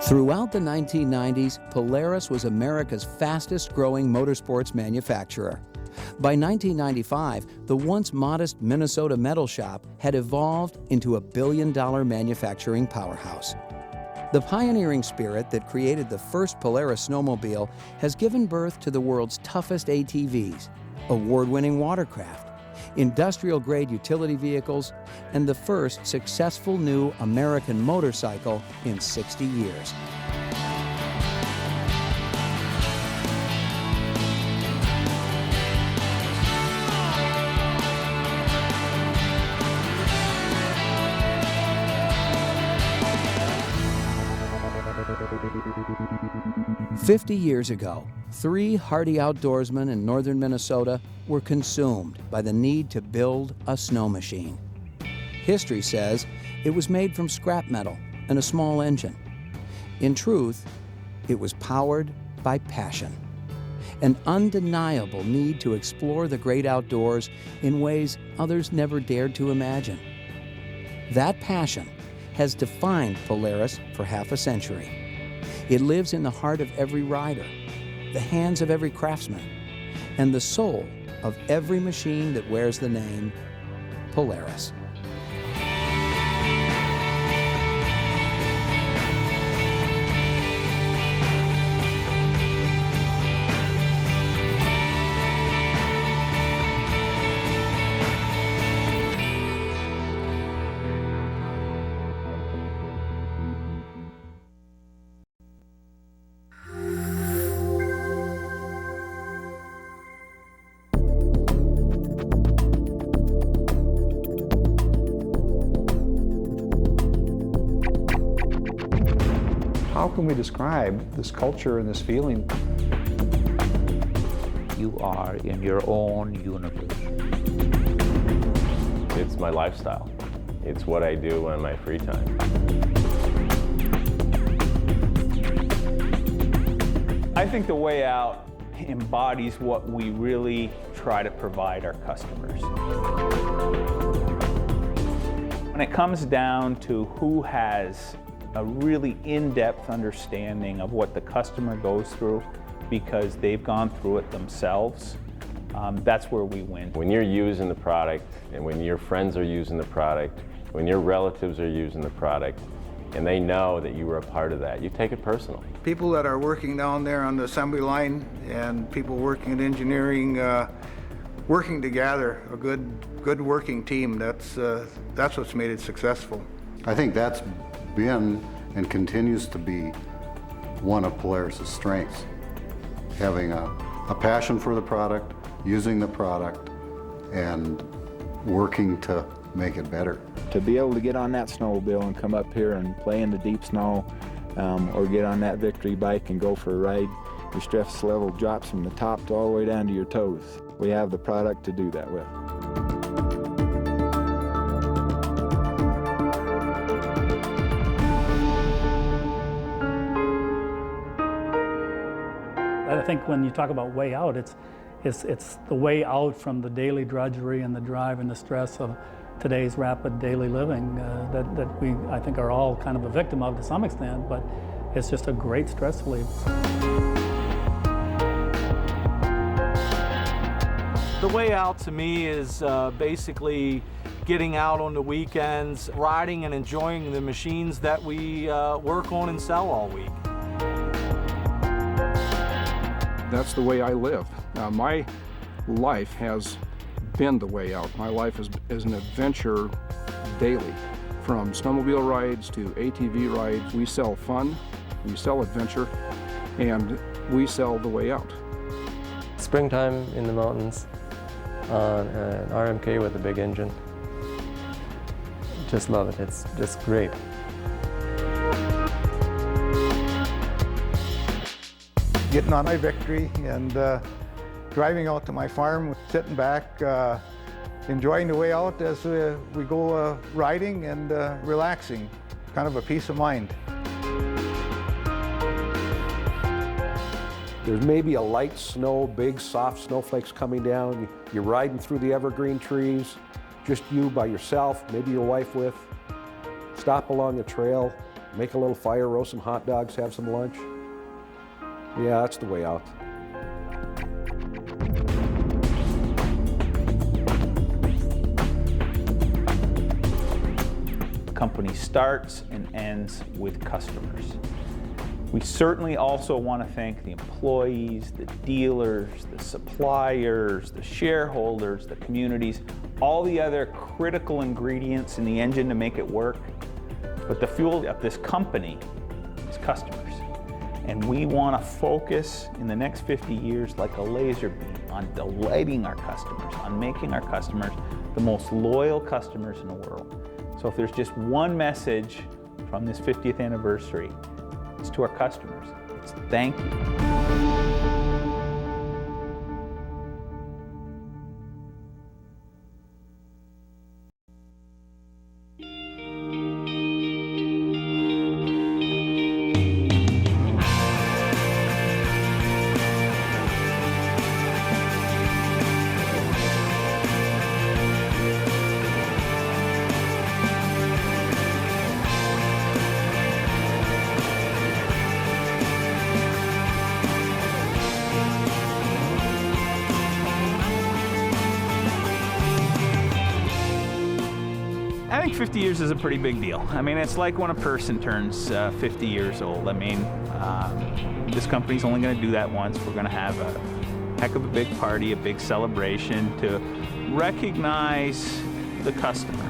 Throughout the 1990s, Polaris was America's fastest-growing motorsports manufacturer. By 1995, the once modest Minnesota metal shop had evolved into a billion-dollar manufacturing powerhouse. The pioneering spirit that created the first Polaris snowmobile has given birth to the world's toughest ATVs, award-winning watercraft, industrial-grade utility vehicles, and the first successful new American motorcycle in 60 years. "50 years ago, 3 hardy outdoorsmen in northern Minnesota were consumed by the need to build a snow machine. History says it was made from scrap metal and a small engine. In truth, it was powered by passion, an undeniable need to explore the great outdoors in ways others never dared to imagine. That passion has defined Polaris for half a century. It lives in the heart of every rider, the hands of every craftsman, and the soul of every machine that wears the name Polaris." How can we describe this culture and this feeling? You are in your own universe. It's my lifestyle. It's what I do on my free time. I think the way out embodies what we really try to provide our customers. When it comes down to who has a really in-depth understanding of what the customer goes through because they've gone through it themselves, that's where we win. When you're using the product and when your friends are using the product, when your relatives are using the product, and they know that you were a part of that, you take it personal. People that are working down there on the assembly line and people working in engineering, working together, a good working team, that's what's made it successful. I think that's been and continues to be one of Polaris's strengths. Having a passion for the product, using the product, and working to make it better. To be able to get on that snowmobile and come up here and play in the deep snow, or get on that victory bike and go for a ride, your stress level drops from the top to all the way down to your toes. We have the product to do that with. I think when you talk about way out, it's the way out from the daily drudgery and the drive and the stress of today's rapid daily living that we, I think, are all kind of a victim of to some extent, but it's just a great stress relief. The way out to me is basically getting out on the weekends, riding and enjoying the machines that we work on and sell all week. that's the way I live. My life has been the way out. My life is an adventure daily. From snowmobile rides to ATV rides, we sell fun, we sell adventure, and we sell the way out. Springtime in the mountains on an RMK with a big engine. Just love it, it's just great. Getting on my Victory and driving out to my farm, sitting back, enjoying the way out as we go riding and relaxing, kind of a peace of mind. There's maybe a light snow, big soft snowflakes coming down. You're riding through the evergreen trees, just you by yourself, maybe your wife with. Stop along the trail, make a little fire, roast some hot dogs, have some lunch. Yeah, that's the way out. The company starts and ends with customers. We certainly also want to thank the employees, the dealers, the suppliers, the shareholders, the communities, all the other critical ingredients in the engine to make it work. But the fuel of this company is customers. And we want to focus in the next 50 years like a laser beam on delighting our customers, on making our customers the most loyal customers in the world. So if there's just one message from this 50th anniversary, it's to our customers. It's thank you. I think 50 years is a pretty big deal. I mean, it's like when a person turns 50 years old. I mean, this company's only going to do that once. We're going to have a heck of a big party, a big celebration to recognize the customer.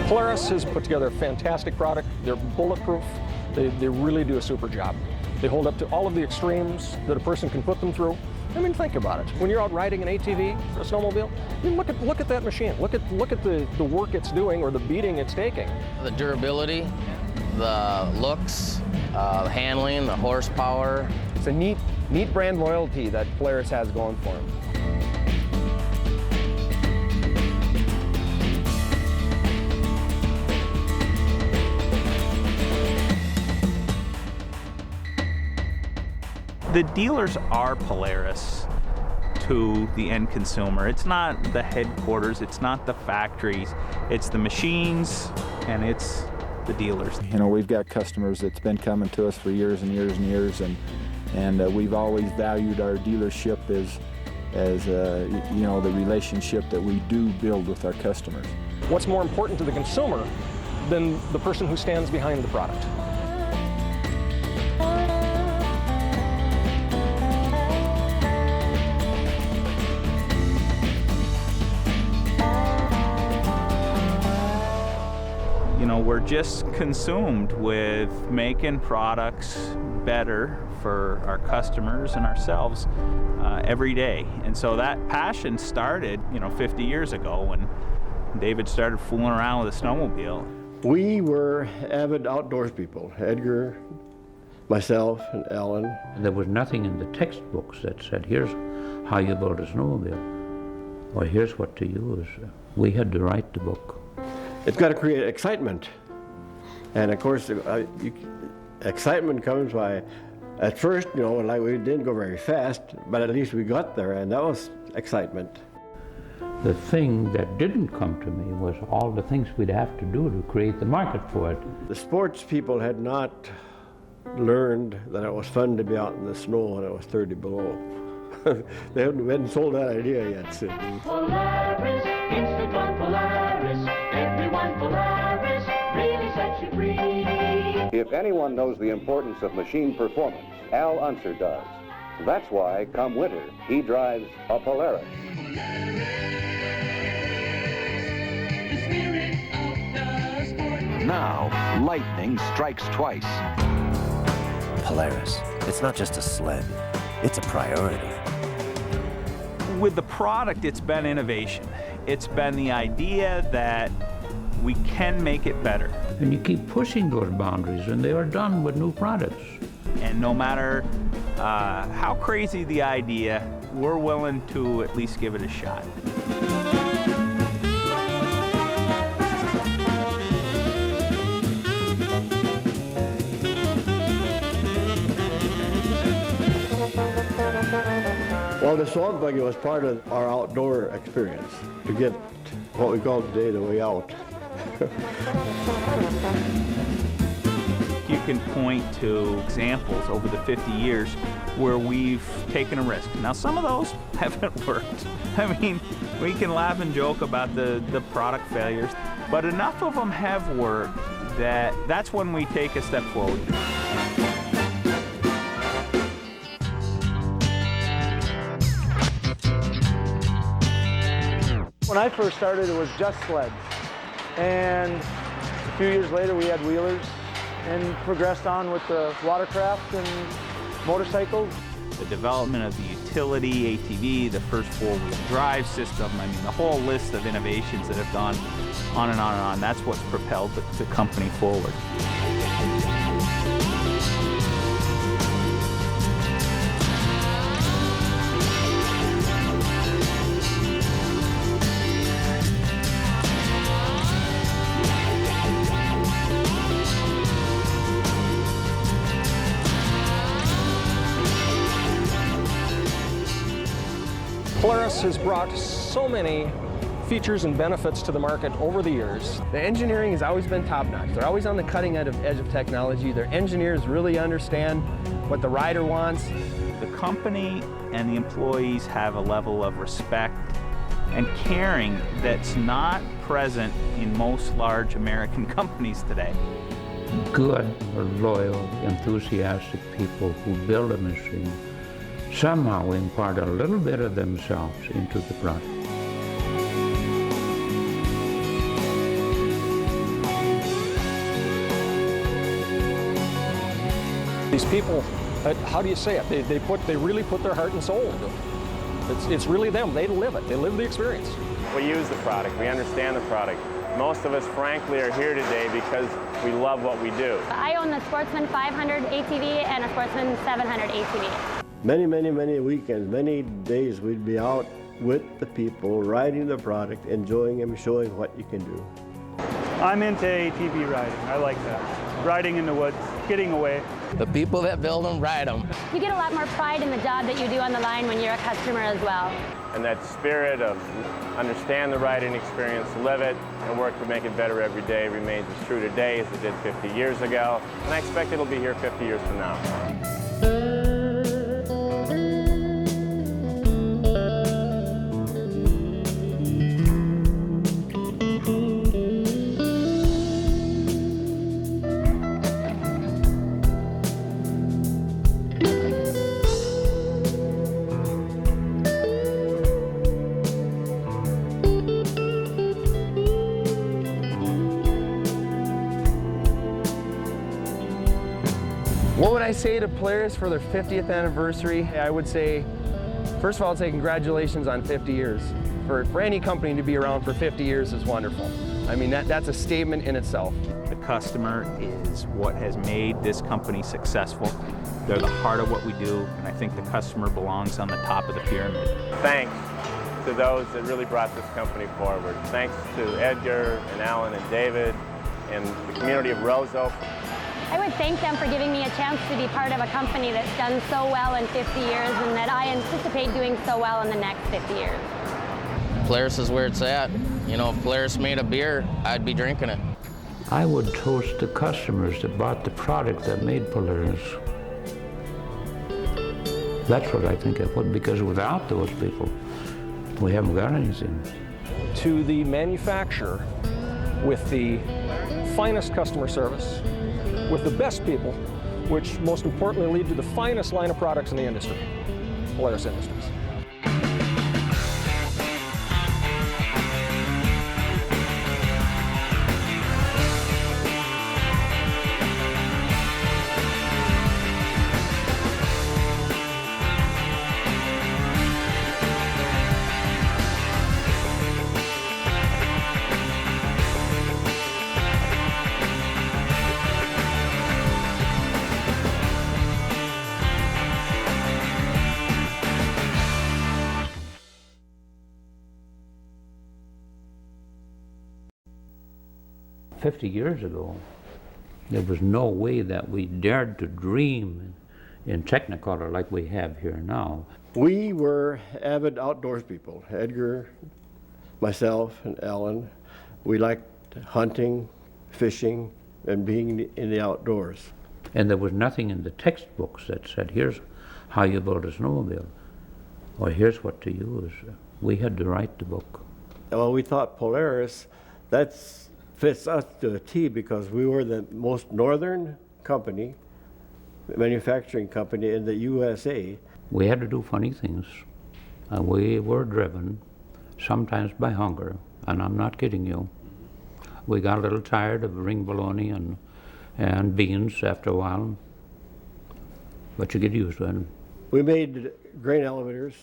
Polaris has put together a fantastic product. They're bulletproof. They really do a super job. They hold up to all of the extremes that a person can put them through. I mean, think about it. When you're out riding an ATV or a snowmobile, I mean, look at that machine. Look at the work it's doing or the beating it's taking. The durability, the looks, handling, the horsepower. It's a neat brand loyalty that Polaris has going for them. The dealers are Polaris to the end consumer. It's not the headquarters, it's not the factories, it's the machines and it's the dealers. You know, we've got customers that's been coming to us for years and years and years, and we've always valued our dealership as you know, the relationship that we do build with our customers. What's more important to the consumer than the person who stands behind the product? You know, we're just consumed with making products better for our customers and ourselves every day. And so that passion started, you know, 50 years ago when David started fooling around with a snowmobile. We were avid outdoors people, Edgar, myself, and Alan. And there was nothing in the textbooks that said, here's how you build a snowmobile, or here's what to use. We had to write the book. It's got to create excitement. And of course, excitement comes by, at first, you know, like we didn't go very fast, but at least we got there, and that was excitement. The thing that didn't come to me was all the things we'd have to do to create the market for it. The sports people had not learned that it was fun to be out in the snow when it was 30 below. They hadn't sold that idea yet, Sid. Polaris, instant on Polaris, everyone Polaris really sets you free. If anyone knows the importance of machine performance, Al Unser does. That's why, come winter, he drives a Polaris. Now, lightning strikes twice. Polaris, it's not just a sled, it's a priority. With the product, it's been innovation. It's been the idea that we can make it better. And you keep pushing those boundaries, and they are done with new products. And no matter how crazy the idea, we're willing to at least give it a shot. Well, the swamp buggy was part of our outdoor experience to get what we call today the way out. You can point to examples over the 50 years where we've taken a risk. Now, some of those haven't worked. I mean, we can laugh and joke about the product failures, but enough of them have worked that that's when we take a step forward. When I first started, it was just sleds. And a few years later, we had wheelers and progressed on with the watercraft and motorcycles. The development of the utility, ATV, the first four-wheel drive system, I mean, the whole list of innovations that have gone on and on and on, that's what's propelled the company forward. Polaris has brought so many features and benefits to the market over the years. The engineering has always been top-notch. They're always on the cutting edge of technology. Their engineers really understand what the rider wants. The company and the employees have a level of respect and caring that's not present in most large American companies today. Good, loyal, enthusiastic people who build a machine somehow impart a little bit of themselves into the product. These people, how do you say it? They really put their heart and soul into it. It's really them. They live it. They live the experience. We use the product. We understand the product. Most of us, frankly, are here today because we love what we do. I own the Sportsman 500 ATV and a Sportsman 700 ATV. Many, many, many weekends, many days we'd be out with the people, riding the product, enjoying them, showing what you can do. I'm into ATV riding. I like that. Riding in the woods, getting away. The people that build them, ride them. You get a lot more pride in the job that you do on the line when you're a customer as well. And that spirit of understand the riding experience, live it, and work to make it better every day remains as true today as it did 50 years ago. And I expect it'll be here 50 years from now. What would I say to Polaris for their 50th anniversary? I would say, first of all, I'd say congratulations on 50 years. For any company to be around for 50 years is wonderful. I mean, that's a statement in itself. The customer is what has made this company successful. They're the heart of what we do, and I think the customer belongs on the top of the pyramid. Thanks to those that really brought this company forward. Thanks to Edgar and Alan and David and the community of Roseau. I would thank them for giving me a chance to be part of a company that's done so well in 50 years and that I anticipate doing so well in the next 50 years. Polaris is where it's at. You know, if Polaris made a beer, I'd be drinking it. I would toast the customers that bought the product that made Polaris. That's what I think it would, because without those people, we haven't got anything. To the manufacturer, with the finest customer service, with the best people, which most importantly lead to the finest line of products in the industry, Polaris Industries. "50 years ago, there was no way that we dared to dream in Technicolor like we have here now. We were avid outdoors people. Edgar, myself, and Alan. We liked hunting, fishing, and being in the outdoors. And there was nothing in the textbooks that said, here's how you build a snowmobile, or here's what to use. We had to write the book. Well, we thought Polaris, that fits us to a T, because we were the most northern company, manufacturing company in the USA. We had to do funny things. We were driven, sometimes by hunger, and I'm not kidding you. We got a little tired of ring bologna and beans after a while, but you get used to it. We made grain elevators,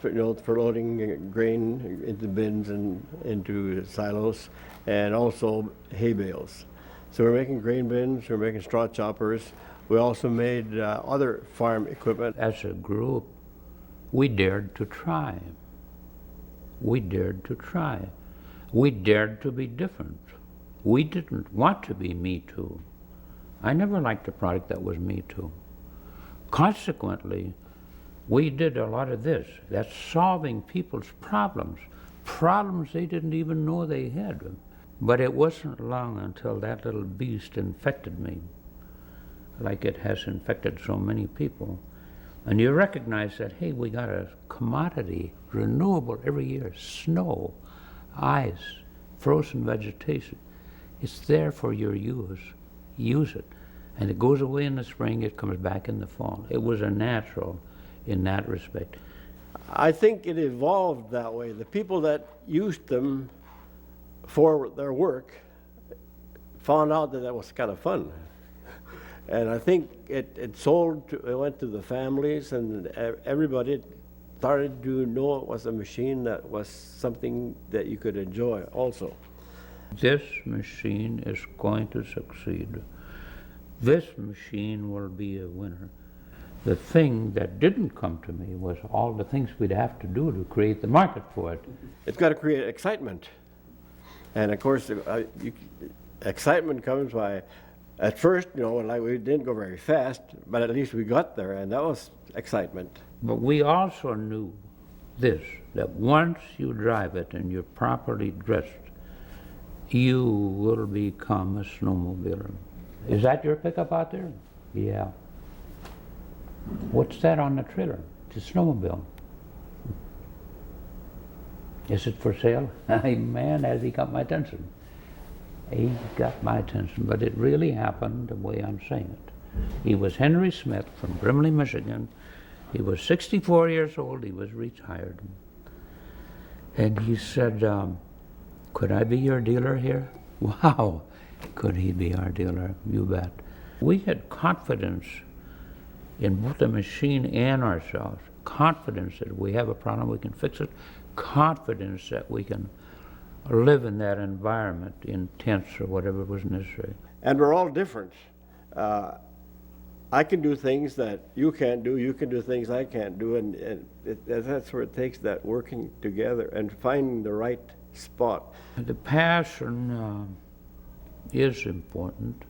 for loading grain into bins and into silos, and also hay bales. So we're making grain bins, we're making straw choppers. We also made other farm equipment. As a group, we dared to try. We dared to try. We dared to be different. We didn't want to be Me Too. I never liked a product that was Me Too. Consequently, we did a lot of this. That's solving people's problems they didn't even know they had. But it wasn't long until that little beast infected me, like it has infected so many people. And you recognize that, hey, we got a commodity, renewable every year, snow, ice, frozen vegetation. It's there for your use. Use it. And it goes away in the spring, it comes back in the fall. It was a natural in that respect. I think it evolved that way. The people that used them for their work found out that was kind of fun. And I think it went to the families, and everybody started to know it was a machine that was something that you could enjoy also. This machine is going to succeed. This machine will be a winner. The thing that didn't come to me was all the things we'd have to do to create the market for it. It's got to create excitement. And of course, excitement comes by, at first, like we didn't go very fast, but at least we got there, and that was excitement. But we also knew this, that once you drive it and you're properly dressed, you will become a snowmobiler. Is that your pickup out there? Yeah. What's that on the trailer? It's a snowmobile. Is it for sale? Man, has he got my attention. He got my attention, but it really happened the way I'm saying it. He was Henry Smith from Brimley, Michigan. He was 64 years old, he was retired. And he said, could I be your dealer here? Wow, could he be our dealer? You bet. We had confidence in both the machine and ourselves. Confidence that we have a problem, we can fix it. Confidence that we can live in that environment in tents or whatever was necessary. And we're all different. I can do things that you can't do, you can do things I can't do, and that's where it takes that working together and finding the right spot. The passion is important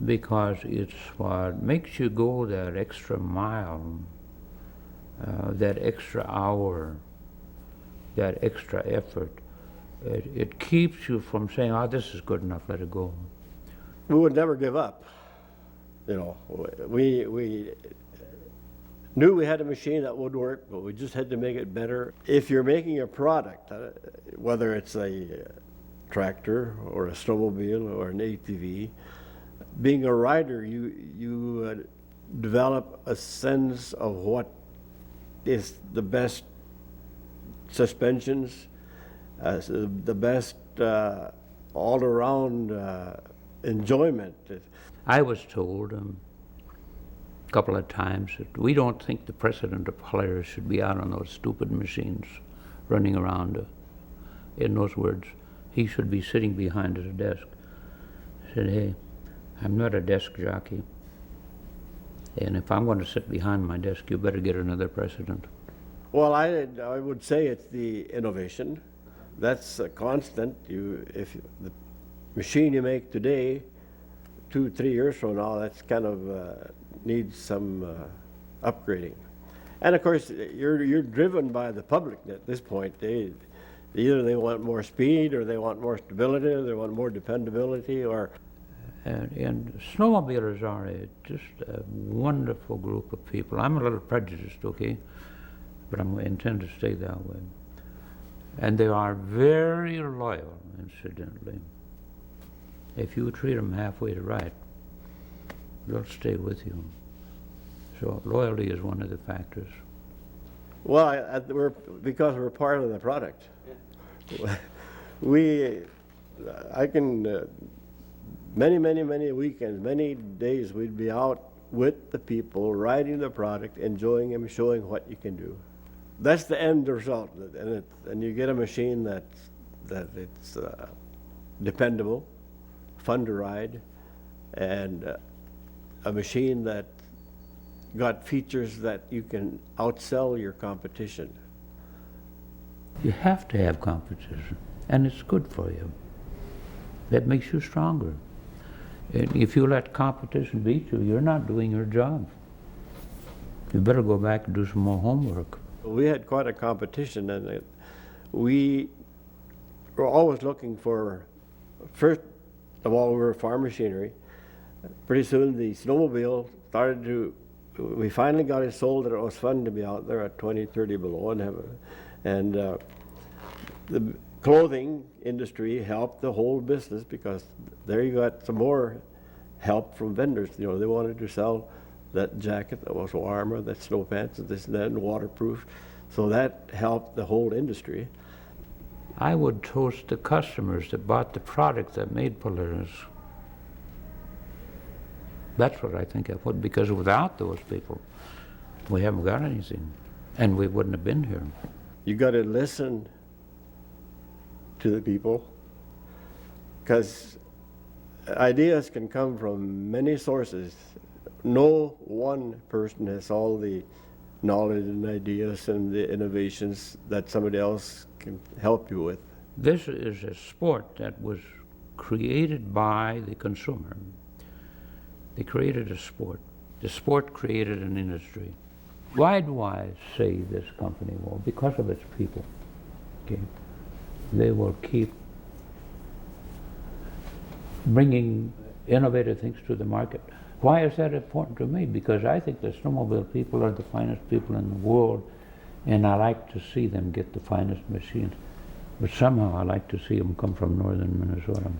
because it's what makes you go that extra mile, that extra hour that extra effort. It keeps you from saying, oh, this is good enough, let it go. We would never give up. You know, we knew we had a machine that would work, but we just had to make it better. If you're making a product, whether it's a tractor or a snowmobile or an ATV, being a rider, you develop a sense of what is the best suspensions, the best all-around enjoyment. I was told a couple of times that we don't think the president of Polaris should be out on those stupid machines running around. In those words, he should be sitting behind at a desk. I said, hey, I'm not a desk jockey. And if I'm going to sit behind my desk, you better get another president. Well, I would say it's the innovation. That's a constant. If the machine you make today, 2-3 years from now, that's kind of needs some upgrading. And of course, you're driven by the public at this point. Either they want more speed, or they want more stability, or they want more dependability, or. And snowmobilers are just a wonderful group of people. I'm a little prejudiced, okay, but I intend to stay that way. And they are very loyal, incidentally. If you treat them halfway right, they'll stay with you. So loyalty is one of the factors. Well, because we're part of the product. Yeah. I can, many weekends, many days, we'd be out with the people, riding the product, enjoying them, showing what you can do. That's the end result, and you get a machine that it's dependable, fun to ride, and a machine that got features that you can outsell your competition. You have to have competition, and it's good for you. That makes you stronger. And if you let competition beat you, you're not doing your job. You better go back and do some more homework. We had quite a competition, and we were always looking for, first of all, we were farm machinery. Pretty soon the snowmobile started we finally got it sold that it was fun to be out there at 20, 30 below and the clothing industry helped the whole business, because there you got some more help from vendors. You know, they wanted to sell that jacket that was warmer, that snow pants, and this and that, and waterproof. So that helped the whole industry. I would toast the customers that bought the product that made Polaris. That's what I think of, because without those people, we haven't got anything, and we wouldn't have been here. You got to listen to the people, because ideas can come from many sources. No one person has all the knowledge and ideas and the innovations that somebody else can help you with. This is a sport that was created by the consumer. They created a sport. The sport created an industry. Why do I say this company? Well, because of its people. Okay, they will keep bringing innovative things to the market. Why is that important to me? Because I think the snowmobile people are the finest people in the world, and I like to see them get the finest machines. But somehow I like to see them come from northern Minnesota.